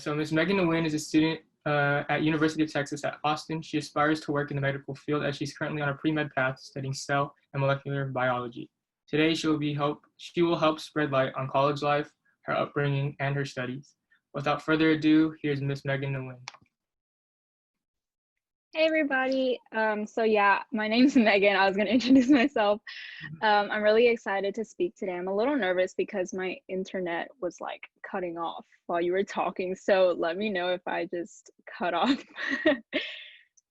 So Ms. Magana Nguyen is a student at University of Texas at Austin. She aspires to work in the medical field as she's currently on a pre-med path studying cell and molecular biology. Today, she will help spread light on college life, her upbringing, and her studies. Without further ado, here's Ms. Magana Nguyen. Hey everybody. So yeah, my name's Megan. I was gonna introduce myself. I'm really excited to speak today. I'm a little nervous because my internet was like cutting off while you were talking. So let me know if I just cut off.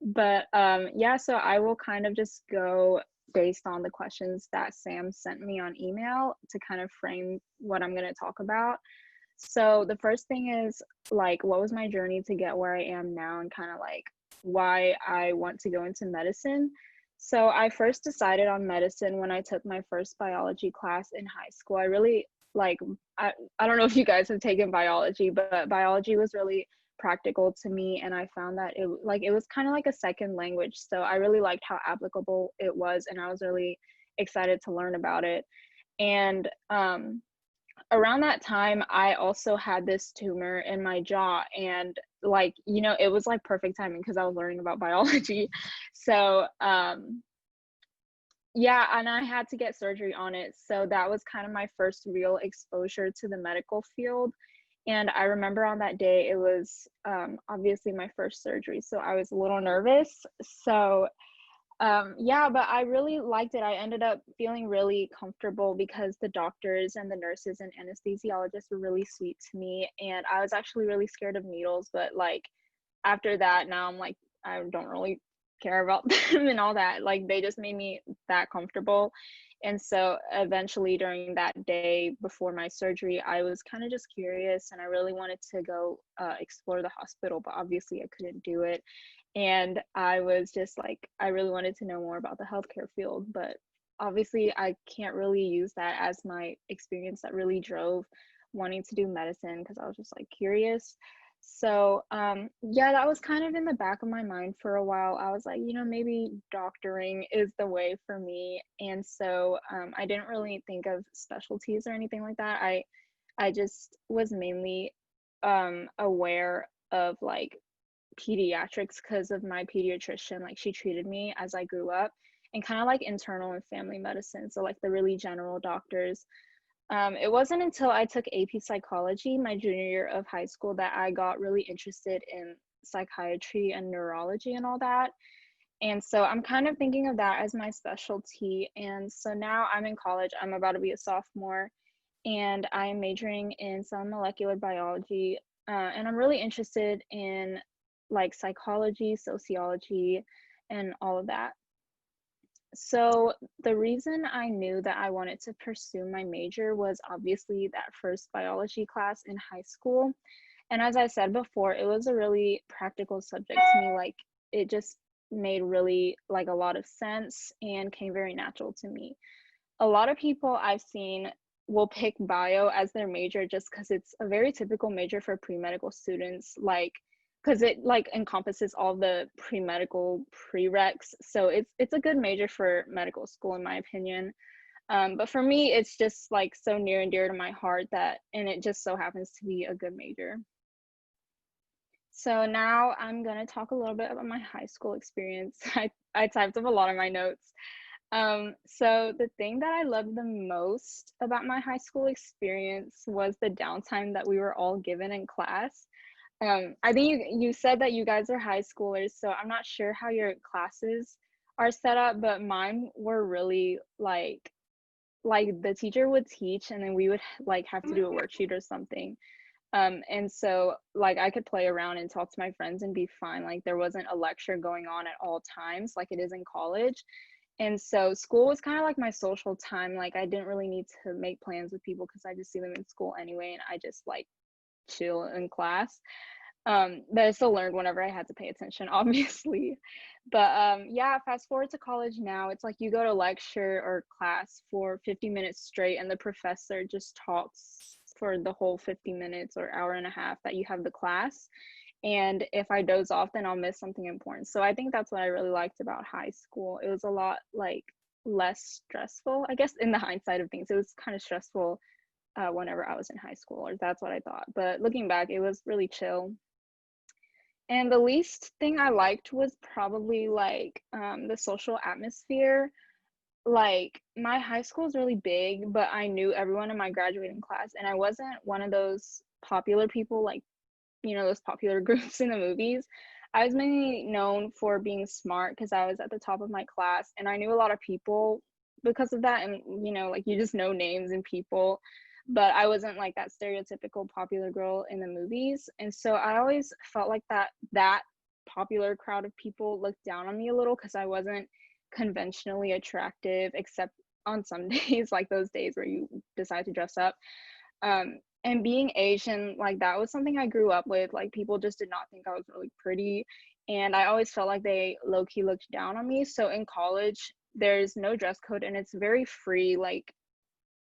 But yeah, so I will kind of just go based on the questions that Sam sent me on email to kind of frame what I'm gonna talk about. So the first thing is like, what was my journey to get where I am now, and kind of like why I want to go into medicine. So I first decided on medicine when I took my first biology class in high school. I really like, I don't know if you guys have taken biology, but biology was really practical to me, and I found that it was kind of like a second language. So I really liked how applicable it was, and I was really excited to learn about it. And around that time, I also had this tumor in my jaw, and like, you know, it was like perfect timing because I was learning about biology. So yeah, and I had to get surgery on it. So that was kind of my first real exposure to the medical field. And I remember on that day, it was obviously my first surgery. So I was a little nervous. So yeah, but I really liked it. I ended up feeling really comfortable because the doctors and the nurses and anesthesiologists were really sweet to me. And I was actually really scared of needles, but like after that, now I'm like, I don't really care about them and all that. Like they just made me that comfortable. And so eventually during that day before my surgery, I was kind of just curious, and I really wanted to go explore the hospital, but obviously I couldn't do it. And I was just like, I really wanted to know more about the healthcare field, but obviously I can't really use that as my experience that really drove wanting to do medicine, because I was just like curious. So yeah, that was kind of in the back of my mind for a while. I was like, you know, maybe doctoring is the way for me. And so I didn't really think of specialties or anything like that. I just was mainly aware of like pediatrics because of my pediatrician. Like she treated me as I grew up, and kind of like internal and family medicine, so like the really general doctors. It wasn't until I took AP psychology my junior year of high school that I got really interested in psychiatry and neurology and all that. And so I'm kind of thinking of that as my specialty. And so now I'm in college, I'm about to be a sophomore, and I'm majoring in cell and molecular biology. And I'm really interested in like psychology, sociology, and all of that. So the reason I knew that I wanted to pursue my major was obviously that first biology class in high school. And as I said before, it was a really practical subject to me. Like it just made really like a lot of sense and came very natural to me. A lot of people I've seen will pick bio as their major just because it's a very typical major for pre-medical students, like because it like encompasses all the pre-medical prereqs. So it's a good major for medical school in my opinion. But for me, it's just like so near and dear to my heart that, and it just so happens to be a good major. So now I'm gonna talk a little bit about my high school experience. I typed up a lot of my notes. So the thing that I loved the most about my high school experience was the downtime that we were all given in class. I think you said that you guys are high schoolers, so I'm not sure how your classes are set up, but mine were really like the teacher would teach, and then we would like have to do a worksheet or something. And so like I could play around and talk to my friends and be fine. Like there wasn't a lecture going on at all times like it is in college. And so school was kind of like my social time. Like I didn't really need to make plans with people because I just see them in school anyway, and I just like chill in class. But I still learned whenever I had to pay attention, obviously. But yeah, fast forward to college now, it's like you go to lecture or class for 50 minutes straight, and the professor just talks for the whole 50 minutes or hour and a half that you have the class. And if I doze off, then I'll miss something important. So I think that's what I really liked about high school. It was a lot like less stressful, I guess, in the hindsight of things. It was kind of stressful whenever I was in high school, or that's what I thought. But looking back, it was really chill. And the least thing I liked was probably like the social atmosphere. Like my high school is really big, but I knew everyone in my graduating class, and I wasn't one of those popular people, like, you know, those popular groups in the movies. I was mainly known for being smart because I was at the top of my class, and I knew a lot of people because of that. And, you know, like you just know names and people, but I wasn't like that stereotypical popular girl in the movies. And so I always felt like that popular crowd of people looked down on me a little because I wasn't conventionally attractive, except on some days, like those days where you decide to dress up. And being Asian, like that was something I grew up with. Like people just did not think I was really pretty. And I always felt like they low key looked down on me. So in college, there's no dress code and it's very free. Like,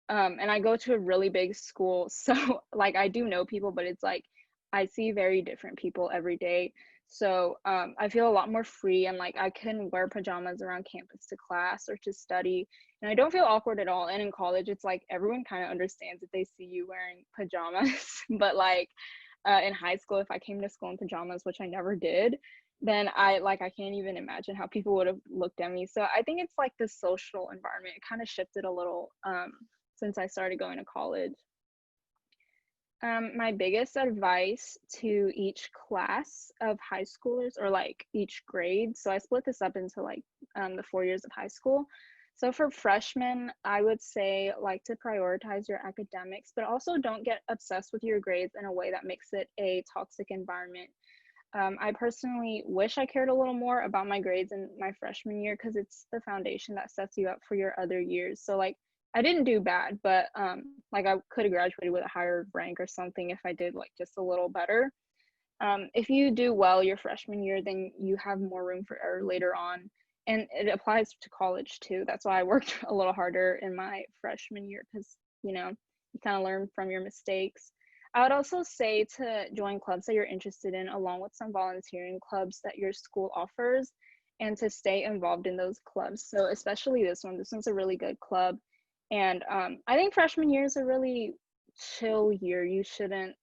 and I go to a really big school. So like I do know people, but it's like I see very different people every day. So I feel a lot more free, and like I can wear pajamas around campus to class or to study, and I don't feel awkward at all. And in college, it's like everyone kind of understands if they see you wearing pajamas. But like in high school, if I came to school in pajamas, which I never did, then I can't even imagine how people would have looked at me. So I think it's like the social environment. It kind of shifted a little since I started going to college. My biggest advice to each class of high schoolers, or like each grade, so I split this up into like the 4 years of high school. So for freshmen, I would say like to prioritize your academics, but also don't get obsessed with your grades in a way that makes it a toxic environment. I personally wish I cared a little more about my grades in my freshman year because it's the foundation that sets you up for your other years. So like I didn't do bad, but like I could have graduated with a higher rank or something if I did like just a little better. If you do well your freshman year, then you have more room for error later on. And it applies to college too. That's why I worked a little harder in my freshman year because, you know, you kind of learn from your mistakes. I would also say to join clubs that you're interested in, along with some volunteering clubs that your school offers, and to stay involved in those clubs. So, especially this one, this one's a really good club. And I think freshman year is a really chill year. You shouldn't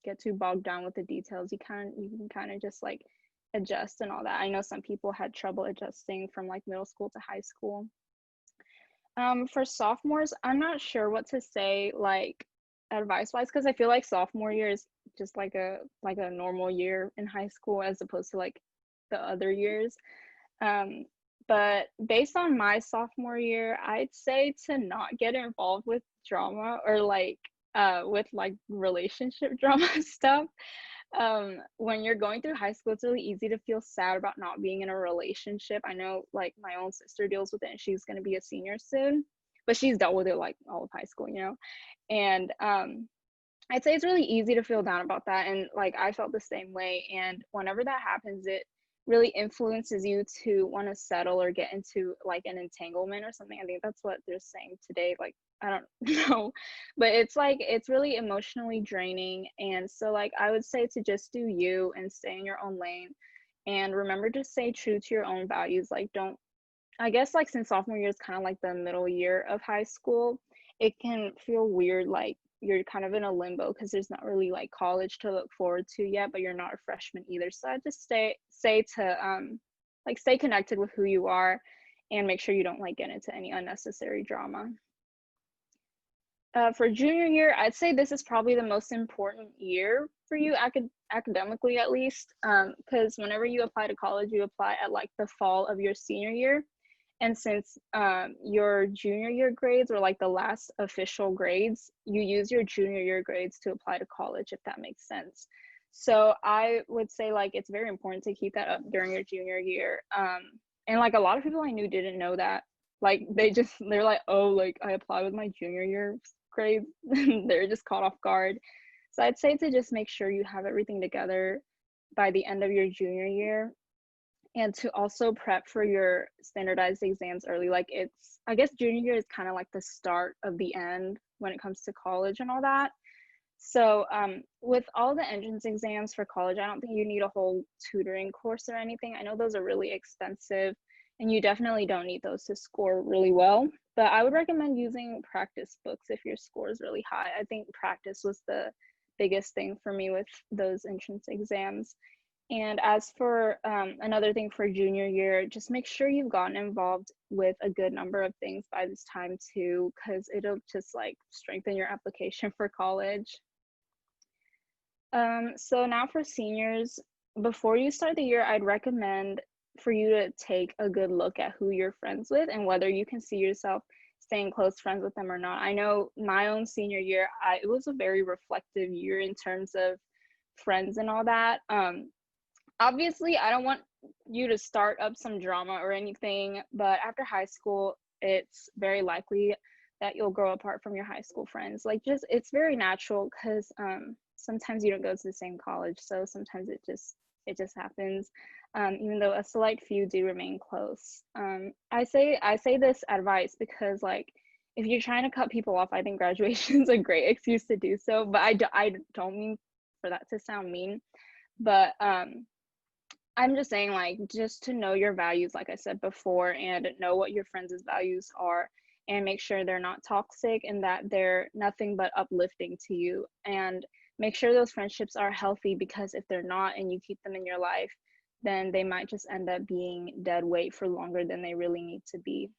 get too bogged down with the details. You can kind of just like adjust and all that. I know some people had trouble adjusting from like middle school to high school. For sophomores, I'm not sure what to say like advice wise, because I feel like sophomore year is just like a normal year in high school as opposed to like the other years. But based on my sophomore year, I'd say to not get involved with drama or like with like relationship drama stuff. When you're going through high school, it's really easy to feel sad about not being in a relationship. I know like my own sister deals with it and she's going to be a senior soon, but she's dealt with it like all of high school, you know. And I'd say it's really easy to feel down about that, and like I felt the same way. And whenever that happens, it really influences you to want to settle or get into like an entanglement or something. I think that's what they're saying today. Like I don't know, but it's like it's really emotionally draining. And so like I would say to just do you and stay in your own lane, and remember to stay true to your own values. Like don't, I guess like since sophomore year is kind of like the middle year of high school, it can feel weird like you're kind of in a limbo because there's not really like college to look forward to yet, but you're not a freshman either. So I just say to like stay connected with who you are and make sure you don't like get into any unnecessary drama. For junior year, I'd say this is probably the most important year for you academically at least, because whenever you apply to college, you apply at like the fall of your senior year. And since your junior year grades were like the last official grades, you use your junior year grades to apply to college, if that makes sense. So I would say like it's very important to keep that up during your junior year. And like a lot of people I knew didn't know that. Like they're like, oh, like I applied with my junior year grades. They're just caught off guard. So I'd say to just make sure you have everything together by the end of your junior year, and to also prep for your standardized exams early. Like it's, I guess junior year is kind of like the start of the end when it comes to college and all that. So with all the entrance exams for college, I don't think you need a whole tutoring course or anything. I know those are really expensive, and you definitely don't need those to score really well. But I would recommend using practice books if your score is really high. I think practice was the biggest thing for me with those entrance exams. And as for another thing for junior year, just make sure you've gotten involved with a good number of things by this time too, because it'll just like strengthen your application for college. So now for seniors, before you start the year, I'd recommend for you to take a good look at who you're friends with and whether you can see yourself staying close friends with them or not. I know my own senior year, it was a very reflective year in terms of friends and all that. Obviously, I don't want you to start up some drama or anything, but after high school, it's very likely that you'll grow apart from your high school friends. Like, just it's very natural because sometimes you don't go to the same college, so sometimes it just happens. Even though a select few do remain close. I say this advice because like if you're trying to cut people off, I think graduation is a great excuse to do so. But I don't mean for that to sound mean, but I'm just saying, like, just to know your values, like I said before, and know what your friends' values are, and make sure they're not toxic and that they're nothing but uplifting to you. And make sure those friendships are healthy, because if they're not and you keep them in your life, then they might just end up being dead weight for longer than they really need to be.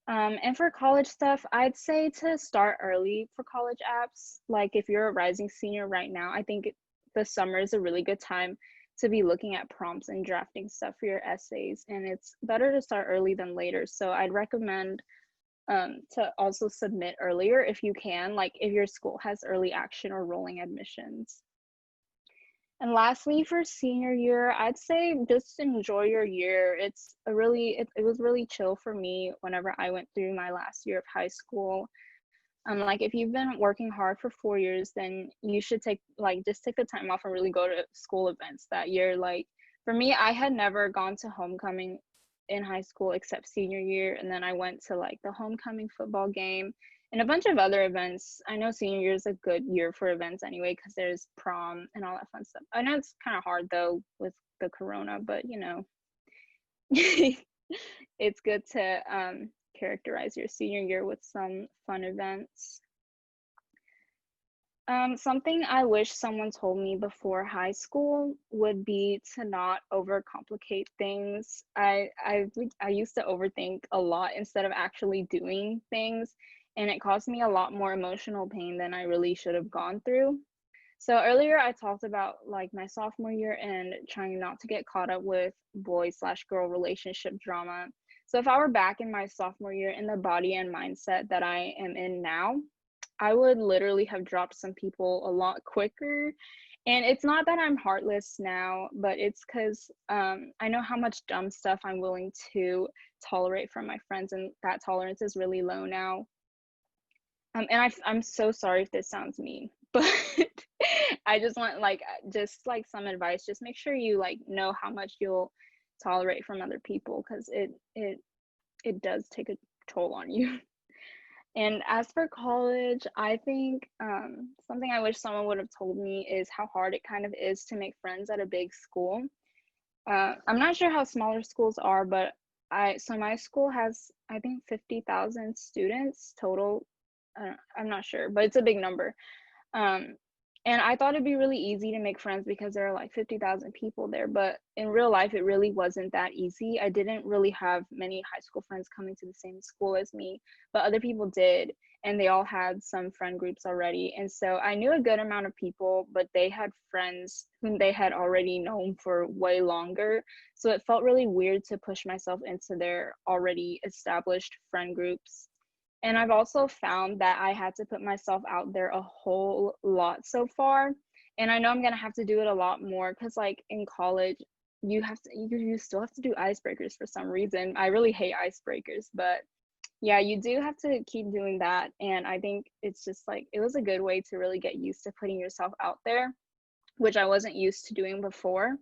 And for college stuff, I'd say to start early for college apps. Like if you're a rising senior right now, I think the summer is a really good time to be looking at prompts and drafting stuff for your essays. And it's better to start early than later. So I'd recommend to also submit earlier if you can, like if your school has early action or rolling admissions. And lastly, for senior year, I'd say just enjoy your year. It was really chill for me whenever I went through my last year of high school. Like if you've been working hard for 4 years, then you should just take the time off and really go to school events that year. Like for me, I had never gone to homecoming in high school except senior year, and then I went to like the homecoming football game and a bunch of other events. I know senior year is a good year for events anyway, because there's prom and all that fun stuff. I know it's kind of hard though with the corona, but you know, it's good to characterize your senior year with some fun events. Something I wish someone told me before high school would be to not overcomplicate things. I used to overthink a lot instead of actually doing things, and it caused me a lot more emotional pain than I really should have gone through. So earlier I talked about like my sophomore year and trying not to get caught up with boy/girl relationship drama. So if I were back in my sophomore year in the body and mindset that I am in now, I would literally have dropped some people a lot quicker. And it's not that I'm heartless now, but it's because I know how much dumb stuff I'm willing to tolerate from my friends, and that tolerance is really low now. And I'm so sorry if this sounds mean, but I just want just some advice. Just make sure you know how much you'll tolerate from other people, because it does take a toll on you. And as for college, I think something I wish someone would have told me is how hard it kind of is to make friends at a big school. I'm not sure how smaller schools are, but so my school has, I think, 50,000 students total. I'm not sure, but it's a big number. And I thought it'd be really easy to make friends because there are like 50,000 people there, but in real life, it really wasn't that easy. I didn't really have many high school friends coming to the same school as me, but other people did, and they all had some friend groups already. And so I knew a good amount of people, but they had friends whom they had already known for way longer. So it felt really weird to push myself into their already established friend groups. And I've also found that I had to put myself out there a whole lot so far. And I know I'm going to have to do it a lot more, because like in college, you still have to do icebreakers for some reason. I really hate icebreakers, but yeah, you do have to keep doing that. And I think it's just it was a good way to really get used to putting yourself out there, which I wasn't used to doing before.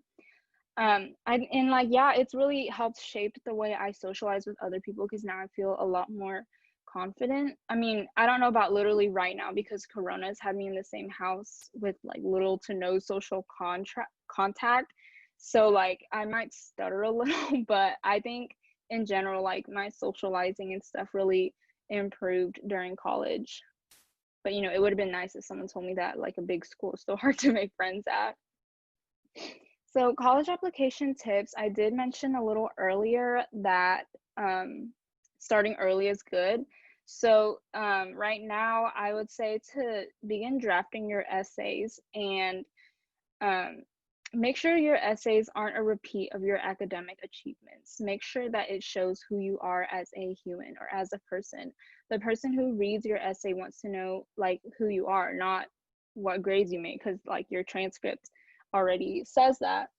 It's really helped shape the way I socialize with other people, because now I feel a lot more confident. I mean, I don't know about literally right now, because Corona's had me in the same house with little to no social contact. So like I might stutter a little, but I think in general, like my socializing and stuff really improved during college. But you know, it would have been nice if someone told me that like a big school is so hard to make friends at. So college application tips, I did mention a little earlier that starting early is good. So right now, I would say to begin drafting your essays and um, make sure your essays aren't a repeat of your academic achievements. Make sure that it shows who you are as a human or as a person. The person who reads your essay wants to know like who you are, not what grades you make, because like your transcript already says that.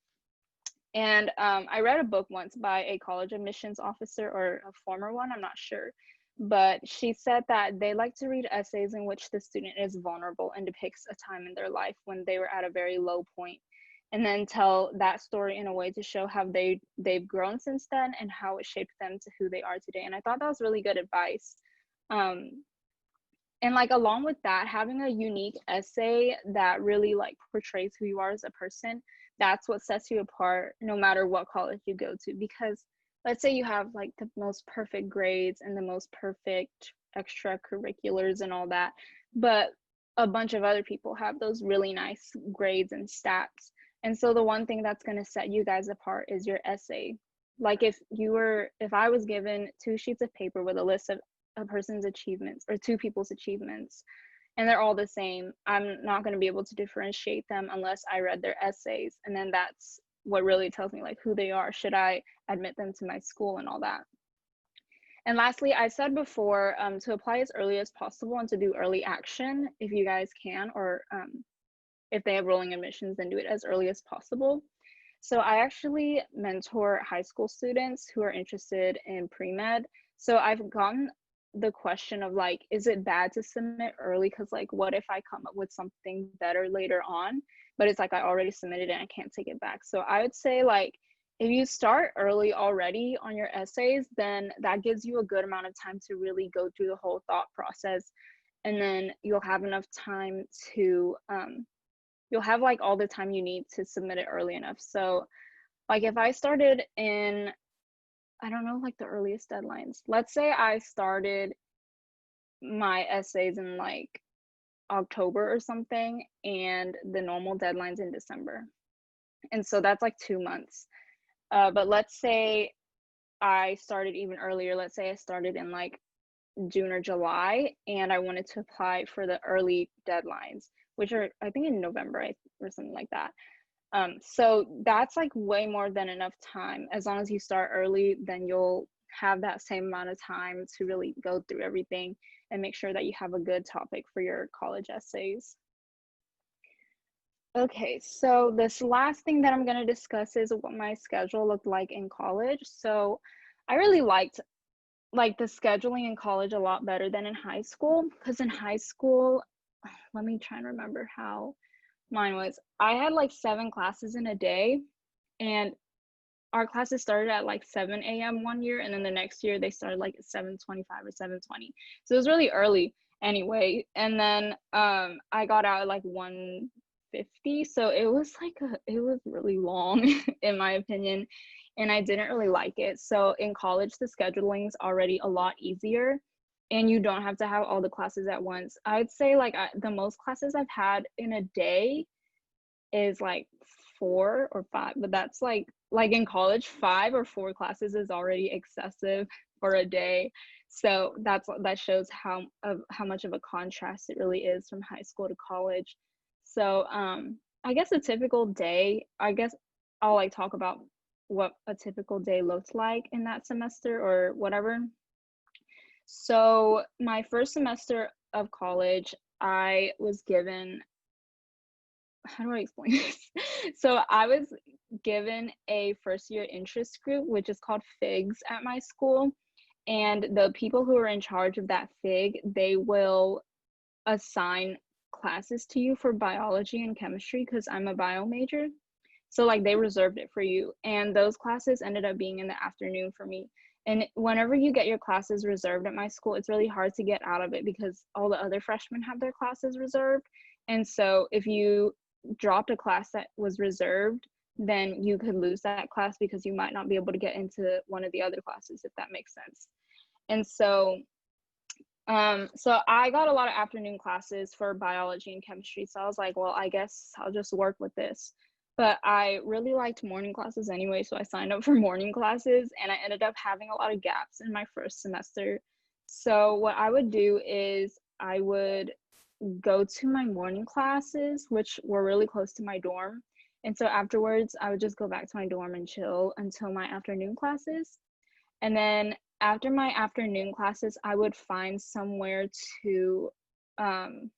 And I read a book once by a college admissions officer or a former one, I'm not sure. But she said that they like to read essays in which the student is vulnerable and depicts a time in their life when they were at a very low point, and then tell that story in a way to show how they've grown since then and how it shaped them to who they are today. And I thought that was really good advice. And like along with that, having a unique essay that really like portrays who you are as a person, that's what sets you apart no matter what college you go to. Because let's say you have like the most perfect grades and the most perfect extracurriculars and all that, but a bunch of other people have those really nice grades and stats. And so the one thing that's going to set you guys apart is your essay. Like if I was given 2 sheets of paper with a list of a person's achievements or 2 people's achievements and they're all the same, I'm not going to be able to differentiate them unless I read their essays, and then that's what really tells me like who they are. Should I admit them to my school and all that? And lastly, I said before to apply as early as possible and to do early action if you guys can, or if they have rolling admissions, then do it as early as possible. So I actually mentor high school students who are interested in pre-med. So I've gotten the question of like, is it bad to submit early? Because like, what if I come up with something better later on? But it's like I already submitted it and I can't take it back. So I would say like, if you start early already on your essays, then that gives you a good amount of time to really go through the whole thought process. And then you'll have enough time to, you'll have like all the time you need to submit it early enough. So like if I started in, I don't know, like the earliest deadlines. Let's say I started my essays in like October or something, and the normal deadline's in December. And so that's like 2 months. But let's say I started even earlier. Let's say I started in like June or July, and I wanted to apply for the early deadlines, which are I think in November or something like that. So that's like way more than enough time. As long as you start early, then you'll have that same amount of time to really go through everything and make sure that you have a good topic for your college essays. Okay, so this last thing that I'm going to discuss is what my schedule looked like in college. So I really liked like the scheduling in college a lot better than in high school, because in high school, let me try and remember how mine was. I had like 7 classes in a day, and our classes started at like 7 a.m. one year, and then the next year they started like at 7:25 or 7:20. So it was really early anyway. And then I got out at like 1:50, so it was like it was really long in my opinion, and I didn't really like it. So in college, the scheduling is already a lot easier, and you don't have to have all the classes at once. I'd say like the most classes I've had in a day is like 4 or 5, but that's like in college, 5 or 4 classes is already excessive for a day. So that shows how much of a contrast it really is from high school to college. So I guess a typical day, I guess I'll like talk about what a typical day looked like in that semester or whatever. So my first semester of college, I was given, how do I explain this? So I was given a first year interest group, which is called FIGS at my school. And the people who are in charge of that FIG, they will assign classes to you for biology and chemistry, because I'm a bio major. So like they reserved it for you. And those classes ended up being in the afternoon for me. And whenever you get your classes reserved at my school, it's really hard to get out of it because all the other freshmen have their classes reserved. And so if you dropped a class that was reserved, then you could lose that class because you might not be able to get into one of the other classes, if that makes sense. And so so I got a lot of afternoon classes for biology and chemistry. So I was like, well, I guess I'll just work with this. But I really liked morning classes anyway, so I signed up for morning classes, and I ended up having a lot of gaps in my first semester. So what I would do is I would go to my morning classes, which were really close to my dorm. And so afterwards, I would just go back to my dorm and chill until my afternoon classes. And then after my afternoon classes, I would find somewhere um,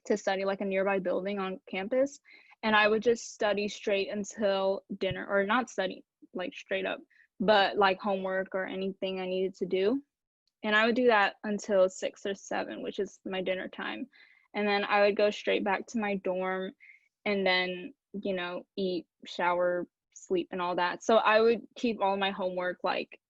to study, like a nearby building on campus. And I would just study straight until dinner, or not study like straight up, but like homework or anything I needed to do. And I would do that until 6 or 7, which is my dinner time. And then I would go straight back to my dorm and then, you know, eat, shower, sleep, and all that. So I would keep all my homework, like,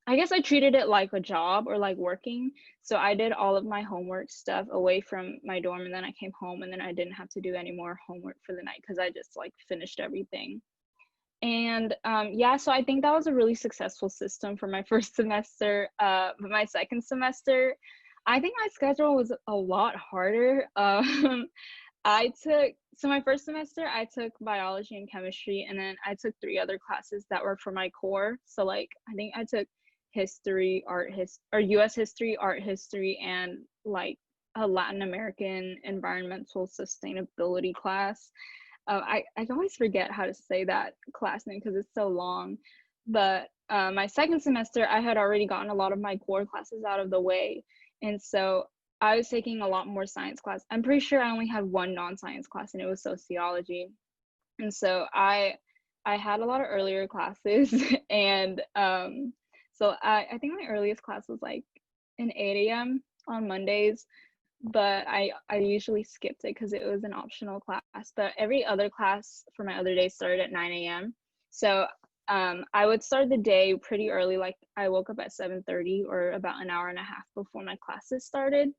I guess I treated it like a job or like working. So I did all of my homework stuff away from my dorm, and then I came home, and then I didn't have to do any more homework for the night because I just like finished everything. And yeah, so I think that was a really successful system for my first semester. But my second semester, I think my schedule was a lot harder. So my first semester, I took biology and chemistry, and then I took 3 other classes that were for my core. So like, I think I took history, or US history, art history, and like a Latin American environmental sustainability class. I always forget how to say that class name because it's so long. But my second semester, I had already gotten a lot of my core classes out of the way. And so I was taking a lot more science class. I'm pretty sure I only had one non-science class, and it was sociology. And so I had a lot of earlier classes. And so I think my earliest class was like an 8 a.m. on Mondays, but I usually skipped it because it was an optional class. But every other class for my other days started at 9 a.m. So I would start the day pretty early, like I woke up at 7:30 or about an hour and a half before my classes started.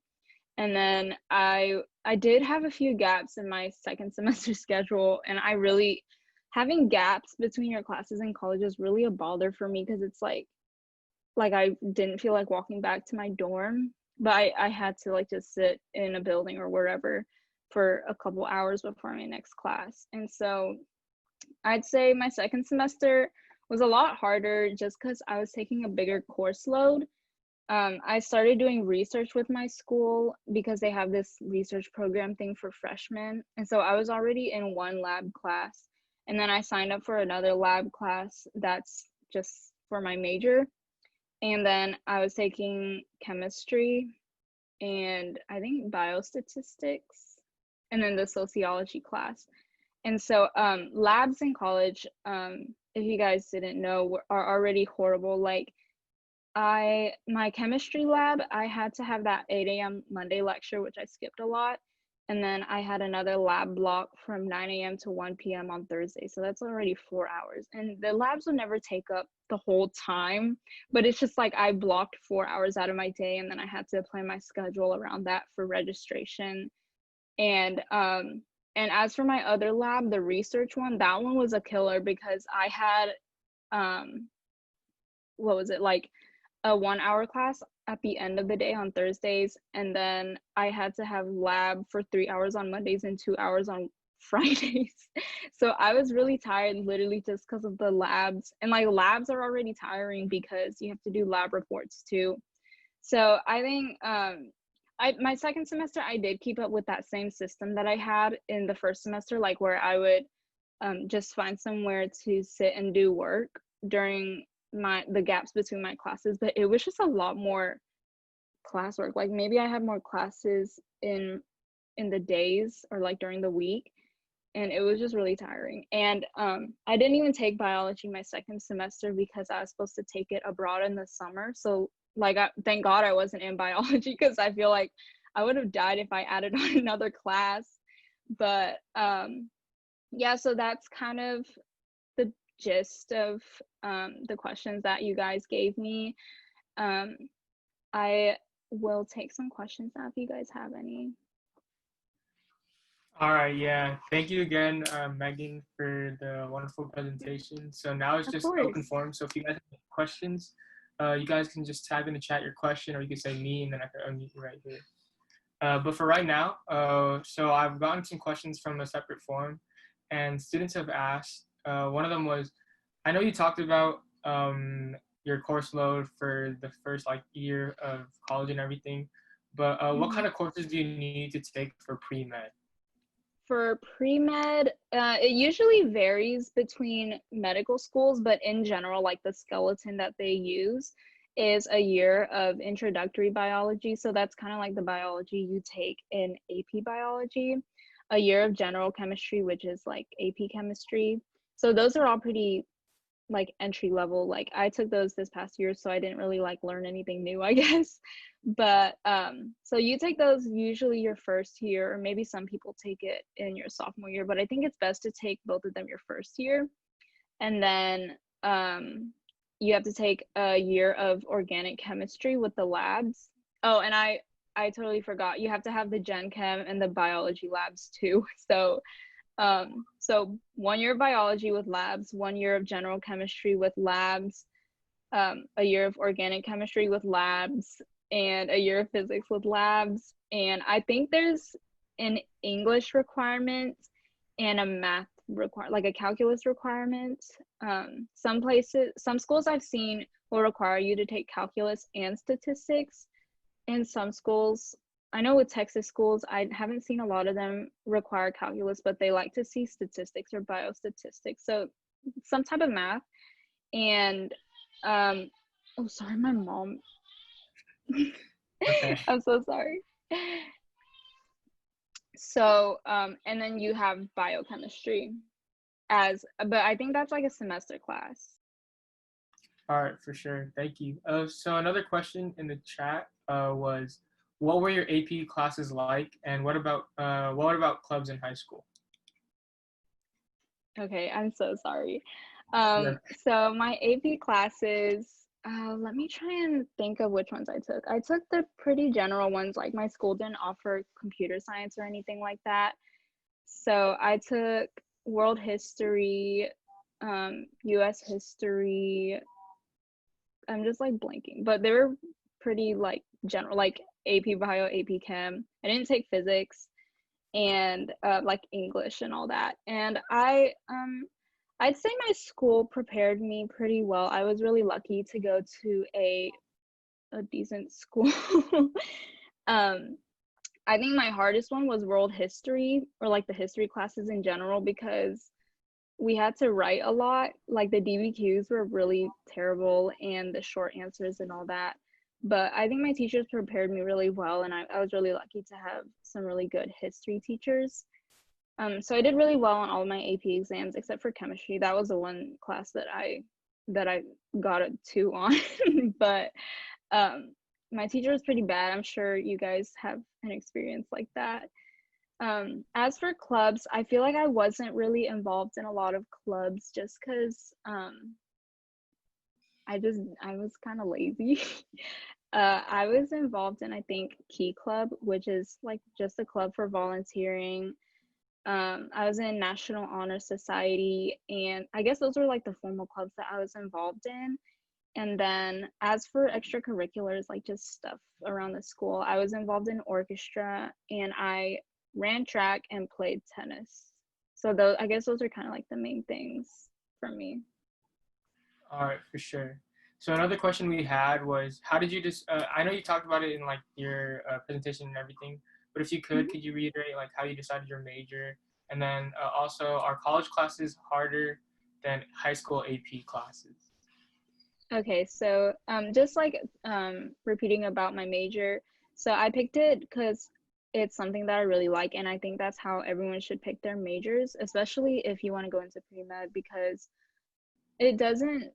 And then I did have a few gaps in my second semester schedule, and I really, having gaps between your classes in college is really a bother for me because it's like I didn't feel like walking back to my dorm, but I had to like just sit in a building or wherever for a couple hours before my next class. And so I'd say my second semester was a lot harder just because I was taking a bigger course load. I started doing research with my school because they have this research program thing for freshmen. And so I was already in one lab class. And then I signed up for another lab class that's just for my major. And then I was taking chemistry and I think biostatistics, and then the sociology class. And so labs in college, if you guys didn't know, are already horrible. Like my chemistry lab, I had to have that 8 a.m. Monday lecture, which I skipped a lot. And then I had another lab block from 9 a.m. to 1 p.m. on Thursday. So that's already 4 hours. And the labs would never take up the whole time, but it's just like I blocked 4 hours out of my day, and then I had to plan my schedule around that for registration. And as for my other lab, the research one, that one was a killer because I had what was it, like a 1 hour class at the end of the day on Thursdays, and then I had to have lab for 3 hours on Mondays and 2 hours on Fridays. So I was really tired literally just because of the labs, and like labs are already tiring because you have to do lab reports too. So I think my second semester I did keep up with that same system that I had in the first semester, like where I would just find somewhere to sit and do work during the gaps between my classes. But it was just a lot more classwork. Like maybe I had more classes in the days or like during the week, and it was just really tiring. And I didn't even take biology my second semester because I was supposed to take it abroad in the summer. So like thank God I wasn't in biology because I feel like I would have died if I added on another class. But yeah, so that's kind of the gist of the questions that you guys gave me. I will take some questions now if you guys have any. All right, yeah. Thank you again, Megan, for the wonderful presentation. So now it's Of just open course. forum. So if you guys have any questions, you guys can just type in the chat your question, or you can say me, and then I can unmute you right here. But for right now, so I've gotten some questions from a separate forum, and students have asked. One of them was, I know you talked about your course load for the first like year of college and everything, but what Mhm. kind of courses do you need to take for pre-med? For pre-med, it usually varies between medical schools, but in general, like the skeleton that they use is a year of introductory biology. So that's kind of like the biology you take in AP biology, a year of general chemistry, which is like AP chemistry. So those are all pretty like entry level. Like I took those this past year, so I didn't really like learn anything new, I guess. But so you take those usually your first year, or maybe some people take it in your sophomore year, but I think it's best to take both of them your first year. And then you have to take a year of organic chemistry with the labs. Oh, and I totally forgot. You have to have the gen chem and the biology labs too. So 1 year of biology with labs, 1 year of general chemistry with labs, a year of organic chemistry with labs, and a year of physics with labs. And I think there's an English requirement and a math require like a calculus requirement. Some places, some schools I've seen will require you to take calculus and statistics. In some schools, I know with Texas schools, I haven't seen a lot of them require calculus, but they like to see statistics or biostatistics. So some type of math. And oh sorry, my mom. Okay. I'm so sorry. So and then you have biochemistry as, but I think that's like a semester class. All right, for sure. Thank you. So another question in the chat was, what were your AP classes like, and what about clubs in high school? Okay, I'm so sorry. Yeah. So my AP classes, let me try and think of which ones I took. I took the pretty general ones, like my school didn't offer computer science or anything like that. So I took world history, US history. I'm just like blanking, but they were pretty like general, like AP bio, AP chem. I didn't take physics and like English and all that. And I'd say my school prepared me pretty well. I was really lucky to go to a decent school. um I think my hardest one was world history, or like the history classes in general, because we had to write a lot. Like the DBQs were really terrible and the short answers and all that. But I think my teachers prepared me really well, and I was really lucky to have some really good history teachers. So I did really well on all of my AP exams except for chemistry. That was the one class that I got a 2 on. But um, my teacher was pretty bad. I'm sure you guys have an experience like that. As for clubs, I feel like I wasn't really involved in a lot of clubs just because I was kind of lazy. I was involved in, I think, Key Club, which is like just a club for volunteering. I was in National Honor Society, and I guess those were like the formal clubs that I was involved in. And then as for extracurriculars, like just stuff around the school, I was involved in orchestra, and I ran track and played tennis. So those, I guess those are kind of like the main things for me. All right, for sure. So another question we had was, how did you just? I know you talked about it in like your presentation and everything, but if you Mhm. could you reiterate like how you decided your major, and then also, are college classes harder than high school AP classes? Okay, so just like repeating about my major. So I picked it because it's something that I really like, and I think that's how everyone should pick their majors, especially if you want to go into pre-med, because it doesn't,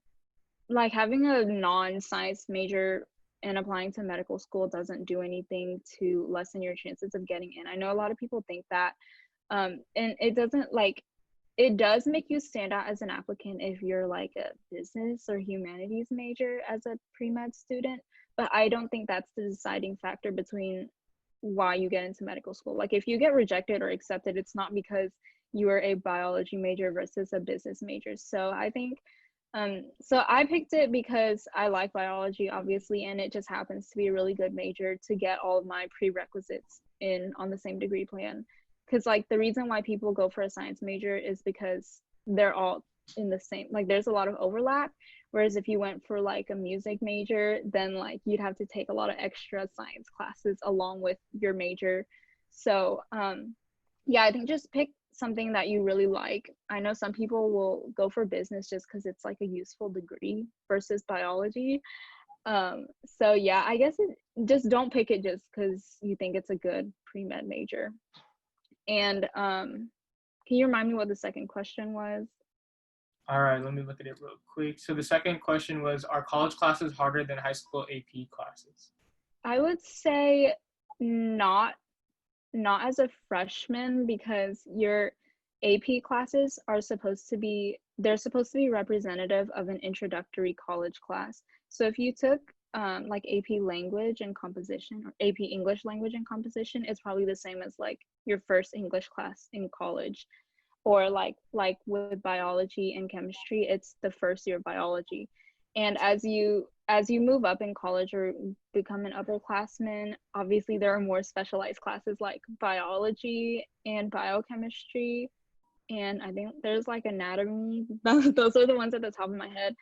like, having a non-science major and applying to medical school doesn't do anything to lessen your chances of getting in. I know a lot of people think that, and it doesn't, like, it does make you stand out as an applicant if you're like a business or humanities major as a pre-med student, but I don't think that's the deciding factor between why you get into medical school. Like if you get rejected or accepted, it's not because you are a biology major versus a business major. So I think so I picked it because I like biology, obviously, and it just happens to be a really good major to get all of my prerequisites in on the same degree plan. Because like the reason why people go for a science major is because they're all in the same, like there's a lot of overlap. Whereas if you went for like a music major, then like you'd have to take a lot of extra science classes along with your major. So yeah, I think just pick something that you really like. I know some people will go for business just because it's like a useful degree versus biology. So yeah, I guess just don't pick it just because you think it's a good pre-med major. And can you remind me what the second question was? All right, let me look at it real quick. So the second question was, are college classes harder than high school AP classes? I would say not as a freshman, because your AP classes are supposed to be, they're supposed to be representative of an introductory college class. So if you took like AP language and composition or AP English language and composition, it's probably the same as like your first English class in college. Or like with biology and chemistry, it's the first year of biology. And as you move up in college or become an upperclassman, obviously there are more specialized classes like biology and biochemistry, and I think there's like anatomy. Those are the ones at the top of my head,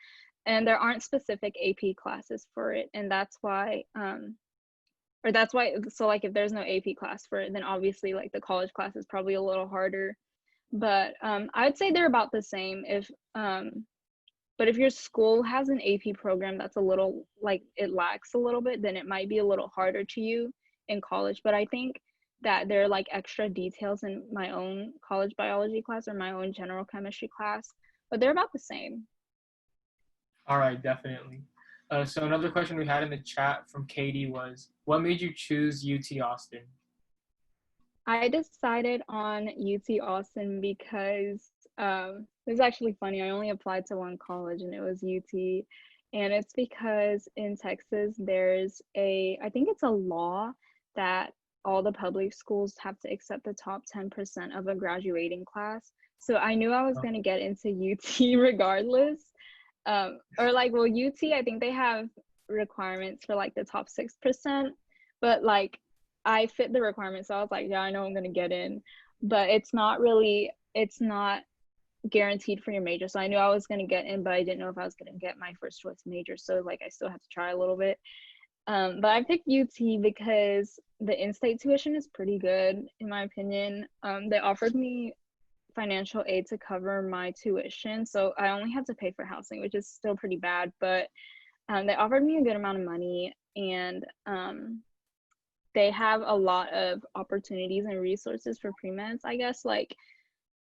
and there aren't specific AP classes for it. And that's why so like if there's no AP class for it, then obviously like the college class is probably a little harder. But I'd say they're about the same. But if your school has an AP program that's a little like it lacks a little bit, then it might be a little harder to you in college. But I think that there are like extra details in my own college biology class or my own general chemistry class, but they're about the same. All right, definitely. So another question we had in the chat from Katie was, what made you choose UT Austin? I decided on UT Austin because it was actually funny. I only applied to one college and it was UT. And it's because in Texas, I think it's a law that all the public schools have to accept the top 10% of a graduating class. So I knew I was going to get into UT regardless. Or like, well, UT, I think they have requirements for like the top 6%, but like I fit the requirements. So I was like, yeah, I know I'm going to get in, but it's not guaranteed for your major. So I knew I was going to get in, but I didn't know if I was going to get my first choice major. So like I still have to try a little bit. But I picked UT because the in-state tuition is pretty good, in my opinion. They offered me financial aid to cover my tuition. So I only had to pay for housing, which is still pretty bad, but they offered me a good amount of money, and they have a lot of opportunities and resources for pre-meds, I guess. Like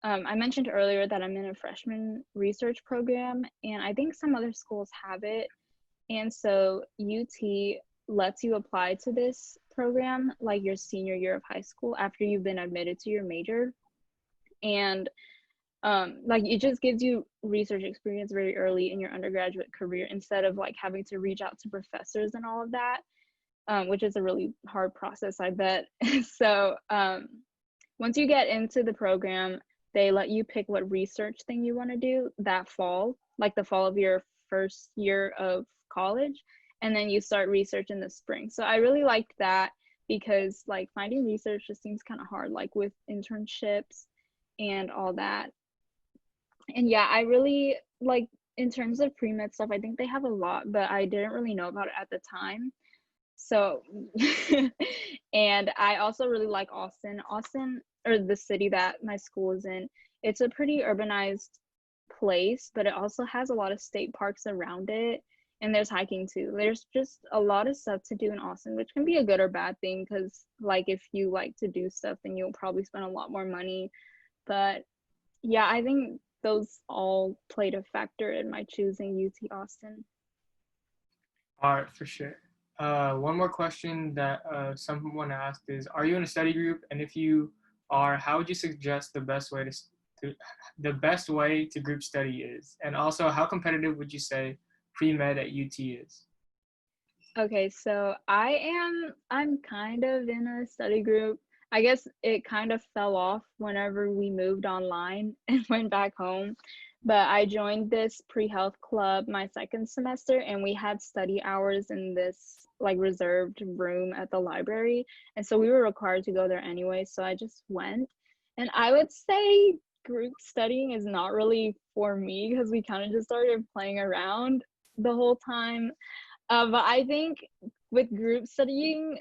I mentioned earlier that I'm in a freshman research program, and I think some other schools have it. And so UT lets you apply to this program like your senior year of high school after you've been admitted to your major. And like it just gives you research experience very early in your undergraduate career instead of like having to reach out to professors and all of that, which is a really hard process, I bet. So once you get into the program, they let you pick what research thing you want to do that fall, like the fall of your first year of college, and then you start research in the spring. So I really liked that because like finding research just seems kind of hard, like with internships and all that. And yeah, I really like in terms of pre-med stuff, I think they have a lot, but I didn't really know about it at the time. So and I also really like Austin, or the city that my school is in. It's a pretty urbanized place, but it also has a lot of state parks around it, and there's hiking too. There's just a lot of stuff to do in Austin, which can be a good or bad thing, because like if you like to do stuff, then you'll probably spend a lot more money. But yeah, I think those all played a factor in my choosing UT Austin. All right, for sure. One more question that someone asked is, are you in a study group? And if you are, how would you suggest the best way to group study is? And also, how competitive would you say pre-med at UT is? Okay, so I'm kind of in a study group. I guess it kind of fell off whenever we moved online and went back home. But I joined this pre-health club my second semester, and we had study hours in this like reserved room at the library. And so we were required to go there anyway, so I just went. And I would say group studying is not really for me because we kind of just started playing around the whole time. But I think with group studying,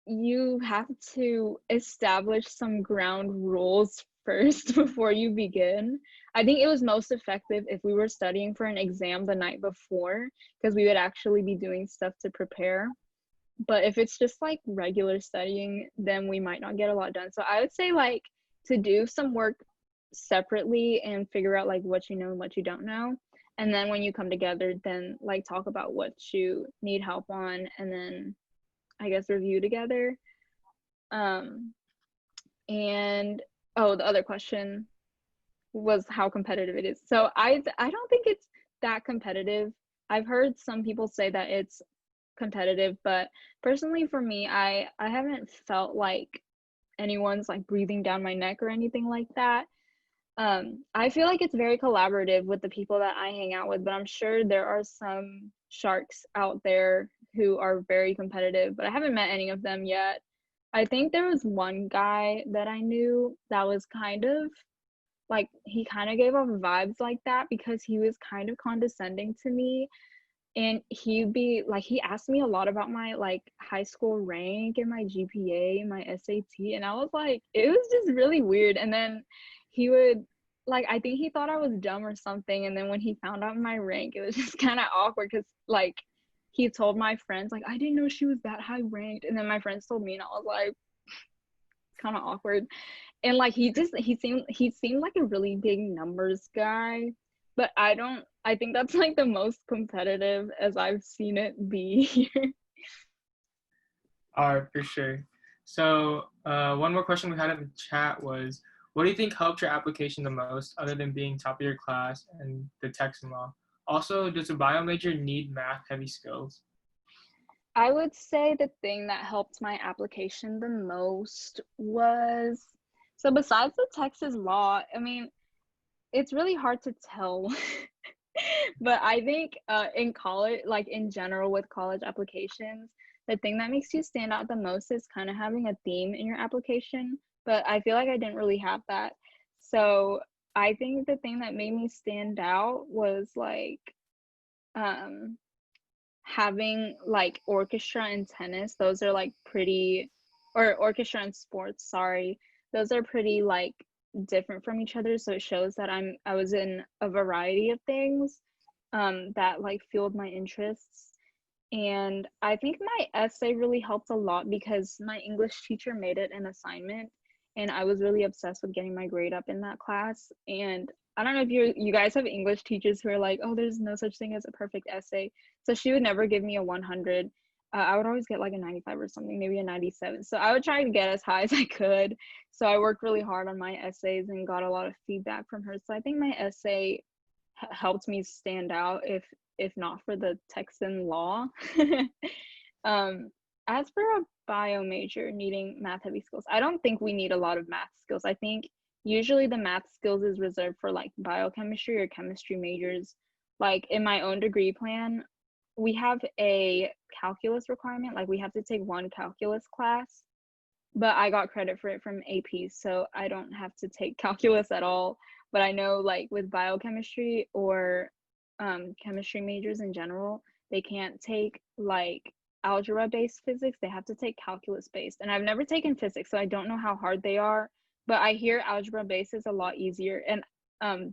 you have to establish some ground rules first before you begin. I think it was most effective if we were studying for an exam the night before, because we would actually be doing stuff to prepare. But if it's just like regular studying, then we might not get a lot done. So I would say like to do some work separately and figure out like what you know and what you don't know. And then when you come together, then like talk about what you need help on and then I guess review together. Um and oh, the other question was how competitive it is. So I don't think it's that competitive. I've heard some people say that it's competitive, but personally for me, I haven't felt like anyone's like breathing down my neck or anything like that. I feel like it's very collaborative with the people that I hang out with, but I'm sure there are some sharks out there who are very competitive, but I haven't met any of them yet. I think there was one guy that I knew that was kind of like he kind of gave off vibes like that because he was kind of condescending to me and he'd be like he asked me a lot about my like high school rank and my GPA and my SAT and I was like it was just really weird and then he would like I think he thought I was dumb or something and then when he found out my rank it was just kind of awkward cuz like he told my friends like I didn't know she was that high ranked and then my friends told me and I was like kind of awkward and like he seemed like a really big numbers guy but I think that's like the most competitive as I've seen it be here. All right, for sure. So one more question we had in the chat was, what do you think helped your application the most, other than being top of your class and the text and law? Also, does a bio major need math-heavy skills? I would say the thing that helped my application the most was so besides the Texas law, I mean, it's really hard to tell. But I think in college, like in general with college applications, the thing that makes you stand out the most is kind of having a theme in your application. But I feel like I didn't really have that. So I think the thing that made me stand out was like um having like orchestra and tennis. Those are like pretty, or orchestra and sports, sorry. Those are pretty like different from each other. So it shows that I was in a variety of things that like fueled my interests. And I think my essay really helped a lot because my English teacher made it an assignment and I was really obsessed with getting my grade up in that class. And I don't know if you guys have English teachers who are like, oh, there's no such thing as a perfect essay. So she would never give me a 100. I would always get like a 95 or something, maybe a 97. So I would try to get as high as I could. So I worked really hard on my essays and got a lot of feedback from her. So I think my essay helped me stand out if not for the Texan law. um, as for a bio major needing math heavy skills, I don't think we need a lot of math skills. I think usually the math skills is reserved for like biochemistry or chemistry majors. Like in my own degree plan, we have a calculus requirement, like we have to take one calculus class, but I got credit for it from AP, so I don't have to take calculus at all. But I know like with biochemistry or chemistry majors in general, they can't take like algebra based physics, they have to take calculus based. And I've never taken physics, so I don't know how hard they are, but I hear algebra based is a lot easier. And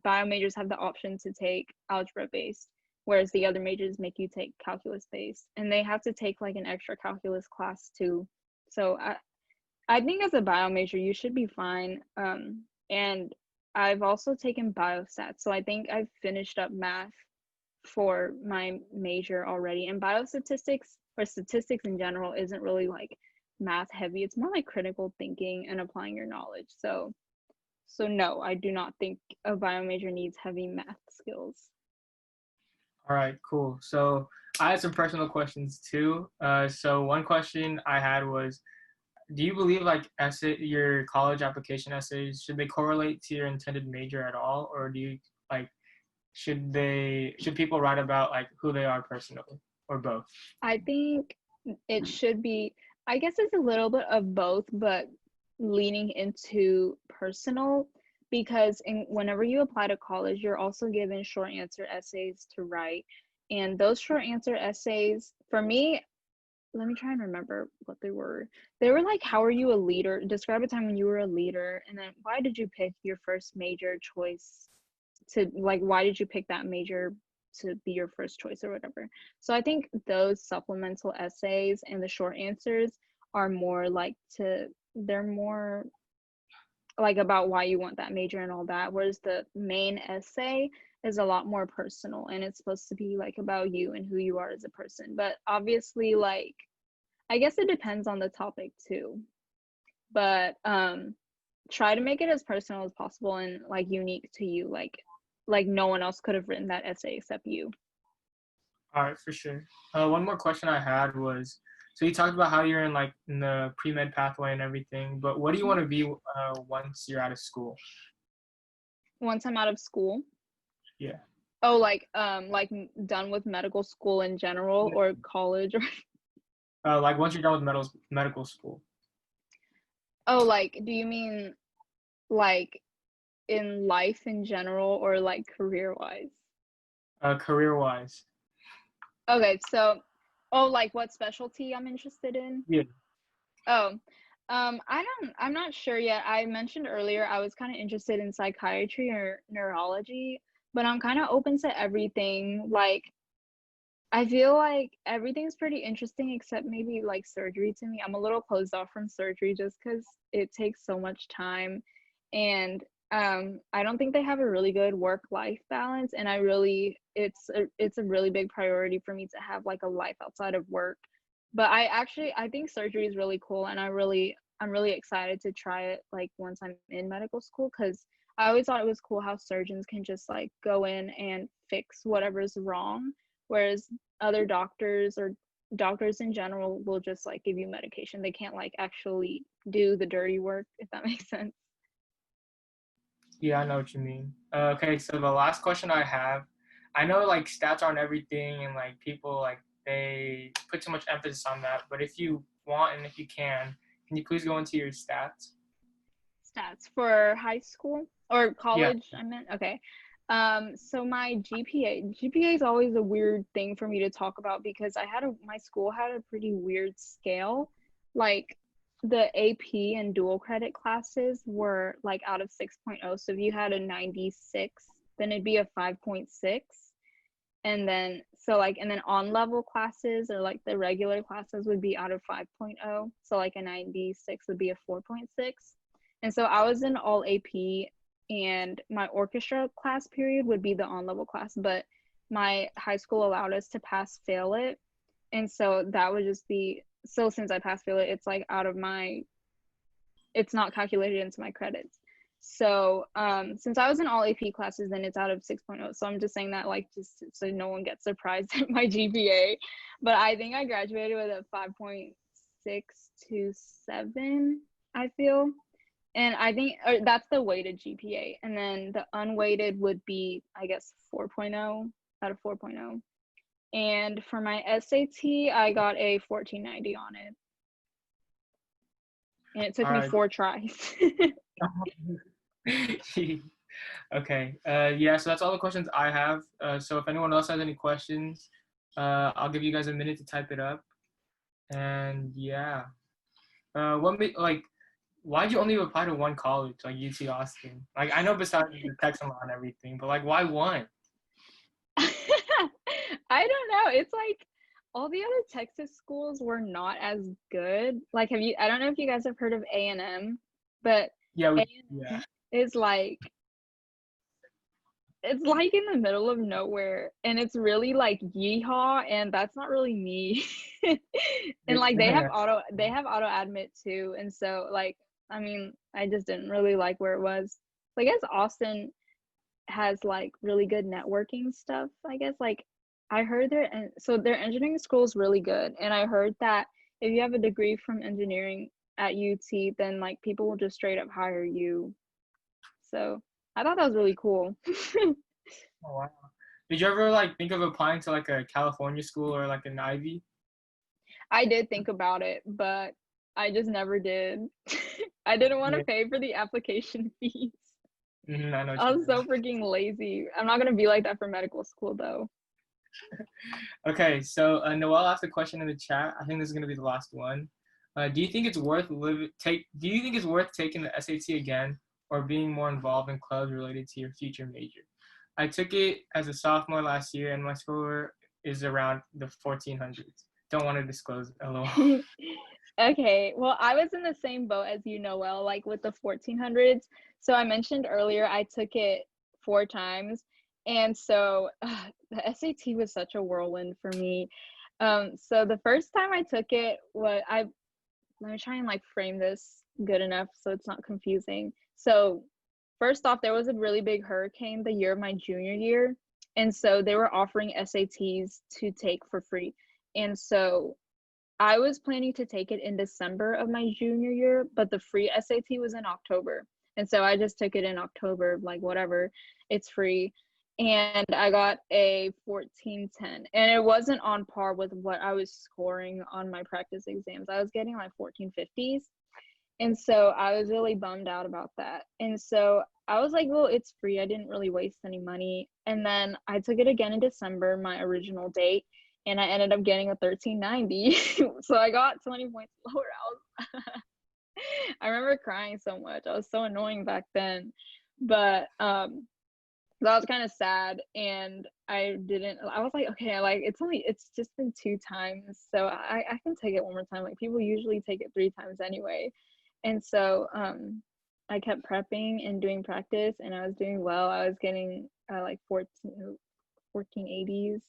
bio majors have the option to take algebra based, whereas the other majors make you take calculus based. And they have to take like an extra calculus class too. So I think as a bio major, you should be fine. And I've also taken biostats, so I think I've finished up math for my major already. And biostatistics or statistics in general isn't really like math heavy. It's more like critical thinking and applying your knowledge. So no, I do not think a bio major needs heavy math skills. All right, cool. So I had some personal questions too. So one question I had was, do you believe like your college application essays, should they correlate to your intended major at all, or do you like should people write about like who they are personally, or both? I think it should be, I guess it's a little bit of both, but leaning into personal, because whenever you apply to college, you're also given short answer essays to write. And those short answer essays, for me, let me try and remember what they were. They were like, how are you a leader? Describe a time when you were a leader. And then why did you pick your first major choice to, like, why did you pick that major to be your first choice or whatever? So I think those supplemental essays and the short answers are more like they're more like about why you want that major and all that, whereas the main essay is a lot more personal and it's supposed to be like about you and who you are as a person. But obviously, like, I guess it depends on the topic too, but try to make it as personal as possible and like unique to you, like no one else could have written that essay except you. All right, for sure. One more question I had was, so you talked about how you're in the pre-med pathway and everything, but what do you want to be once you're out of school? Once I'm out of school. Yeah. Oh, like done with medical school in general or college or Like once you're done with medical school. oh, like do you mean like in life in general or like career wise? Career-wise. Okay, so oh, like what specialty I'm interested in? Yeah. Oh, I'm not sure yet. I mentioned earlier I was kind of interested in psychiatry or neurology, but I'm kind of open to everything. Like, I feel like everything's pretty interesting except maybe like surgery to me. I'm a little closed off from surgery just because it takes so much time. And I don't think they have a really good work-life balance. And it's a really big priority for me to have like a life outside of work. But I think surgery is really cool and I'm really excited to try it like once I'm in medical school because I always thought it was cool how surgeons can just like go in and fix whatever's wrong, whereas other doctors or doctors in general will just like give you medication. They can't like actually do the dirty work, if that makes sense. Yeah, I know what you mean. Okay, so the last question I have, I know like stats aren't everything, and like people like they put too much emphasis on that. But if you want and if you can you please go into your stats? Stats for high school or Yeah. college, I meant. Okay. So my GPA is always a weird thing for me to talk about because my school had a pretty weird scale. Like the AP and dual credit classes were like out of 6.0. So if you had a 96, then it'd be a 5.6. And then on level classes or like the regular classes would be out of 5.0. So like a 96 would be a 4.6. And so I was in all AP and my orchestra class period would be the on level class, but my high school allowed us to pass fail it. And so that would just be, so since I passed fail it, it's like it's not calculated into my credits. So since I was in all AP classes, then it's out of 6.0. So I'm just saying that like just so no one gets surprised at my GPA. But I think I graduated with a 5.627, I feel. And I think that's the weighted GPA. And then the unweighted would be, I guess, 4.0 out of 4.0. And for my SAT, I got a 1490 on it. And it took All me right. 4 tries. Okay. Yeah. So that's all the questions I have. So if anyone else has any questions, I'll give you guys a minute to type it up. And yeah. Like, why'd you only apply to one college, like UT Austin? Like, I know besides the Texan law and everything, but like, why one? I don't know. It's like all the other Texas schools were not as good. Like, I don't know if you guys have heard of A&M, but Yeah. Yeah. A&M is like, it's like in the middle of nowhere and it's really like yeehaw and that's not really me. And like they have auto admit too. And so like, I mean, I just didn't really like where it was. So I guess Austin has like really good networking stuff, I guess. Like I heard their engineering school is really good, and I heard that if you have a degree from engineering at UT, then like people will just straight up hire you. So I thought that was really cool. Oh, wow. Did you ever like think of applying to like a California school or like an Ivy? I did think about it, but I just never did. I didn't want to Yeah. pay for the application fees. I know what I you was mean. so freaking lazy. I'm not gonna be like that for medical school though. Okay, so Noelle asked a question in the chat. I think this is gonna be the last one. Do you think it's worth Do you think it's worth taking the SAT again, or being more involved in clubs related to your future major? I took it as a sophomore last year, and my score is around the 1400s. Don't want to disclose, lol. Okay, well, I was in the same boat as you, Noel, like with the 1400s. So I mentioned earlier I took it 4 times, and so the SAT was such a whirlwind for me. So the first time I took it, let me try and like frame this good enough so it's not confusing. So first off, there was a really big hurricane the year of my junior year, and so they were offering SATs to take for free, and so I was planning to take it in December of my junior year, but the free SAT was in October. And so I just took it in October, like whatever, it's free. And I got a 1410. And it wasn't on par with what I was scoring on my practice exams. I was getting like 1450s. And so I was really bummed out about that. And so I was like, well, it's free. I didn't really waste any money. And then I took it again in December, my original date, and I ended up getting a 1390. So I got 20 points lower. I remember crying so much. I was so annoying back then. But that was kind of sad, and I was like, okay, like it's just been 2 times, so I can take it one more time. Like people usually take it 3 times anyway. And so I kept prepping and doing practice, and I was doing well. I was getting like 1480s,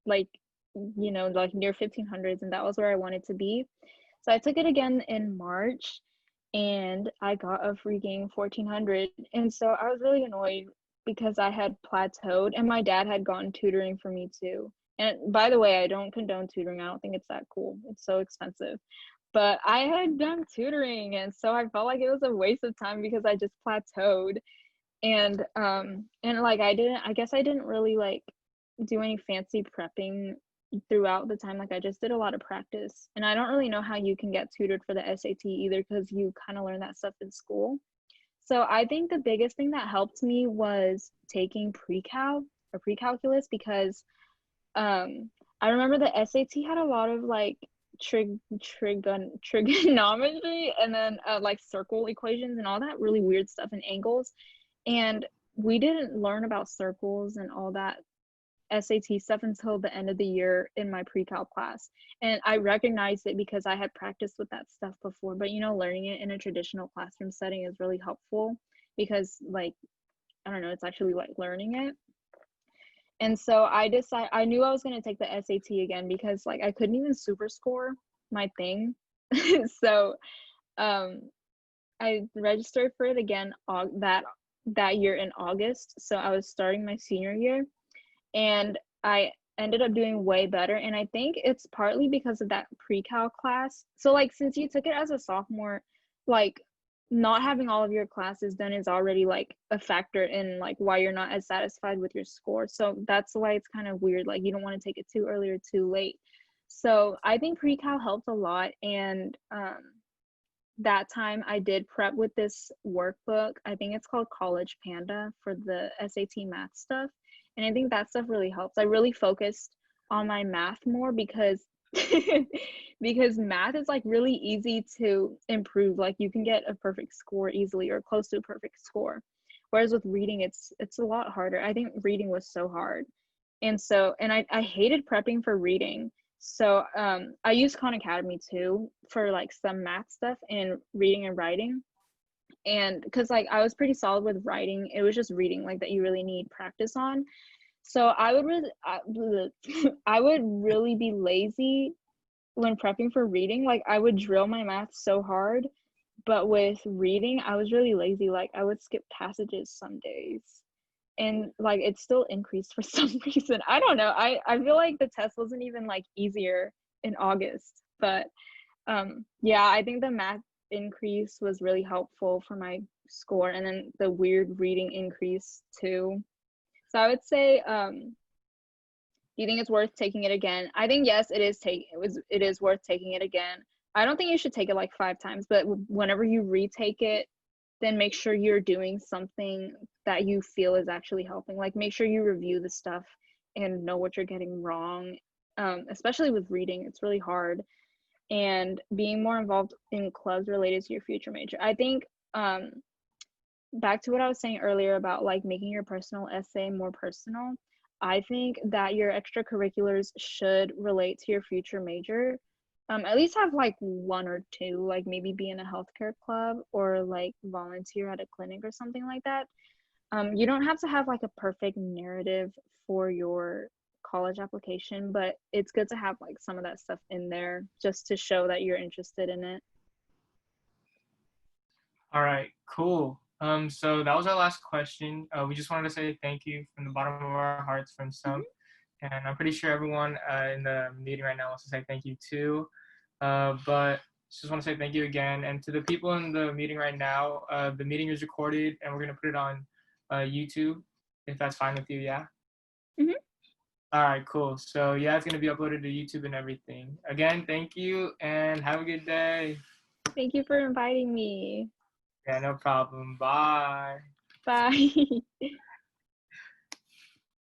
like like near 1500s, and that was where I wanted to be. So I took it again in March, and I got a freaking 1400. And so I was really annoyed because I had plateaued, and my dad had gone tutoring for me too. And by the way, I don't condone tutoring. I don't think it's that cool. It's so expensive. But I had done tutoring, and so I felt like it was a waste of time because I just plateaued. And like I guess I didn't really like do any fancy prepping throughout the time. Like I just did a lot of practice, and I don't really know how you can get tutored for the SAT either, because you kind of learn that stuff in school. So I think the biggest thing that helped me was taking pre-cal or pre-calculus, because I remember the SAT had a lot of like trigonometry, and then like circle equations and all that really weird stuff, and angles. And we didn't learn about circles and all that SAT stuff until the end of the year in my pre-cal class. And I recognized it because I had practiced with that stuff before. But learning it in a traditional classroom setting is really helpful because, like, I don't know, it's actually like learning it. And so I knew I was going to take the SAT again because like I couldn't even super score my thing. So um I registered for it again that year in August. So I was starting my senior year, and I ended up doing way better. And I think it's partly because of that pre-cal class. So like since you took it as a sophomore, like not having all of your classes done is already like a factor in like why you're not as satisfied with your score. So that's why it's kind of weird. Like you don't want to take it too early or too late. So I think pre-cal helped a lot. And that time I did prep with this workbook. I think it's called College Panda for the SAT math stuff. And I think that stuff really helps. I really focused on my math more because because math is like really easy to improve. Like you can get a perfect score easily or close to a perfect score. Whereas with reading, it's a lot harder. I think reading was so hard. And I hated prepping for reading. So I used Khan Academy too for like some math stuff and reading and writing. And because like I was pretty solid with writing, it was just reading like that you really need practice on. So I would really be lazy when prepping for reading. Like I would drill my math so hard, but with reading, I was really lazy. Like I would skip passages some days. and like it still increased for some reason. I don't know. I feel like the test wasn't even like easier in August, but yeah, I think the math increase was really helpful for my score, and then the weird reading increase too. So I would say, do you think it's worth taking it again? I think yes, it is worth taking it again. I don't think you should take it like 5 times, but whenever you retake it, then make sure you're doing something that you feel is actually helping. Like make sure you review the stuff and know what you're getting wrong. Especially with reading, it's really hard. And being more involved in clubs related to your future major. I think back to what I was saying earlier about like making your personal essay more personal. I think that your extracurriculars should relate to your future major. At least have like one or two, like maybe be in a healthcare club or like volunteer at a clinic or something like that. You don't have to have like a perfect narrative for your college application, but it's good to have like some of that stuff in there just to show that you're interested in it. All right, cool. So that was our last question. We just wanted to say thank you from the bottom of our hearts from SAMP. Mm-hmm. And I'm pretty sure everyone in the meeting right now wants to say thank you too. But just want to say thank you again. And to the people in the meeting right now, the meeting is recorded and we're going to put it on YouTube, if that's fine with you, yeah? Mm-hmm. All right, cool. So yeah, it's going to be uploaded to YouTube and everything. Again, thank you and have a good day. Thank you for inviting me. Yeah, no problem. Bye. Bye.